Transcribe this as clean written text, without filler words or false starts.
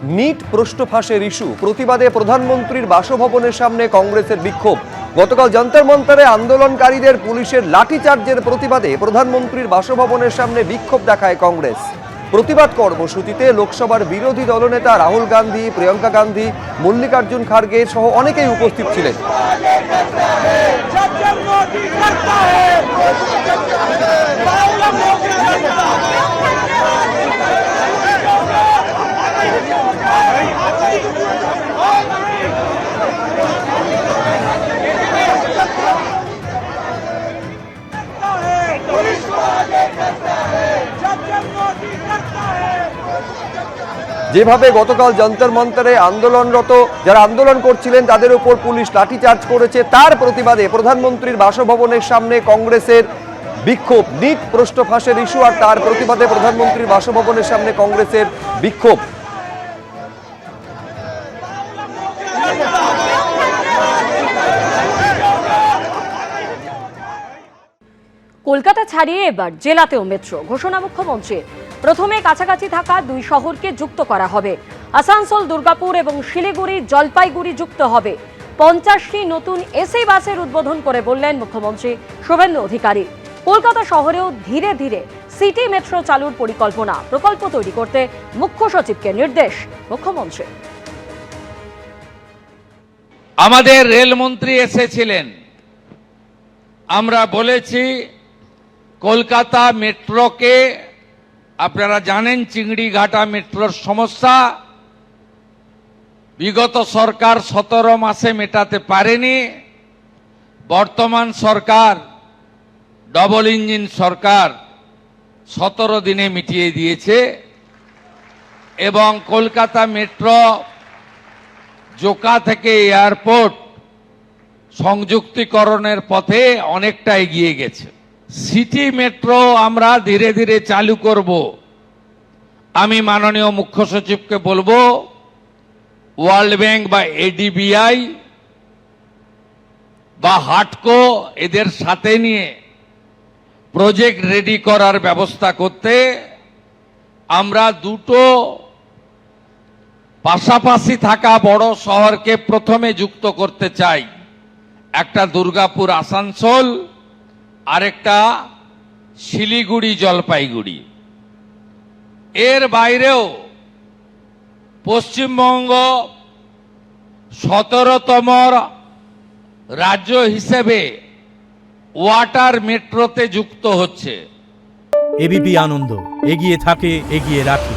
NEET প্রশ্ন ফাঁসের issue, প্রতিবাদে প্রধানমন্ত্রীর বাসভবনের সামনে কংগ্রেসের বিক্ষোভ। গতকাল যন্তর মন্তরে আন্দোলনকারীদের পুলিশের লাঠিচার্জের প্রতিবাদে প্রধানমন্ত্রীর বাসভবনের সামনে বিক্ষোভ দেখায় কংগ্রেস। প্রতিবাদ কর্মসূচিতে লোকসভার বিরোধী দলনেতা রাহুল গান্ধী, প্রিয়াঙ্কা গান্ধী, মল্লিকার্জুন খার্গে সহ অনেকেই উপস্থিত ছিলেন। যেভাবে গতকাল যন্তর মন্তরে আন্দোলনরত যারা আন্দোলন করছিলেন তাদের উপর পুলিশ লাঠিচার্জ করেছে, তার প্রতিবাদে প্রধানমন্ত্রীর বাসভবনের সামনে কংগ্রেসের বিক্ষোভ। নিট প্রশ্ন ফাঁসের ইস্যু আর তার প্রতিবাদে প্রধানমন্ত্রীর বাসভবনের সামনে কংগ্রেসের বিক্ষোভ। কলকাতা ছাড়িয়ে এবার জেলাতেও মেট্রো ঘোষণা মুখ্যমন্ত্রীর। প্রথমে কাছাকাছি থাকা দুই শহরকে যুক্ত করা হবে। আসানসোল, দুর্গাপুর এবং শিলিগুড়ি, জলপাইগুড়ি যুক্ত হবে। 50টি নতুন এসি বাসের উদ্বোধন করে বললেন মুখ্যমন্ত্রী শুভেন্দু অধিকারী। কলকাতা শহরেও ধীরে ধীরে সিটি মেট্রো চালুর পরিকল্পনা, প্রকল্প তৈরি করতে মুখ্য সচিবকে নির্দেশ মুখ্যমন্ত্রী। আমাদের রেলমন্ত্রী এসেছিলেন, আমরা বলেছি কলকাতা মেট্রোকে, আপনারা জানেন চিংড়িঘাটা মেট্রোর সমস্যা বিগত সরকার 17 মাসে মেটাতে পারেনি। বর্তমান সরকার, ডবল ইঞ্জিন সরকার 17 দিনে মিটিয়ে দিয়েছে এবং কলকাতা মেট্রো জোকা থেকে এয়ারপোর্ট সংযুক্তিকরণের পথে অনেকটা এগিয়ে গেছে। সিটি মেট্রো আমরা ধীরে ধীরে চালু করব। আমি মাননীয় মুখ্য সচিবকে বলবো ওয়ার্ল্ড ব্যাংক বা এডিবিআই বা হাটকো এদের সাথে নিয়ে প্রজেক্ট রেডি করার ব্যবস্থা করতে। আমরা দুটো পাশাপাশি থাকা বড় শহরকে প্রথমে যুক্ত করতে চাই, একটা দুর্গাপুর আসানসোল, আরেকটা শিলিগুড়ি জলপাইগুড়ি। এর বাইরেও পশ্চিমবঙ্গ 17তম রাজ্য হিসেবে ওয়াটার মেট্রোতে যুক্ত হচ্ছে। এবিপি আনন্দ, এগিয়ে থাকে, এগিয়ে রাখে।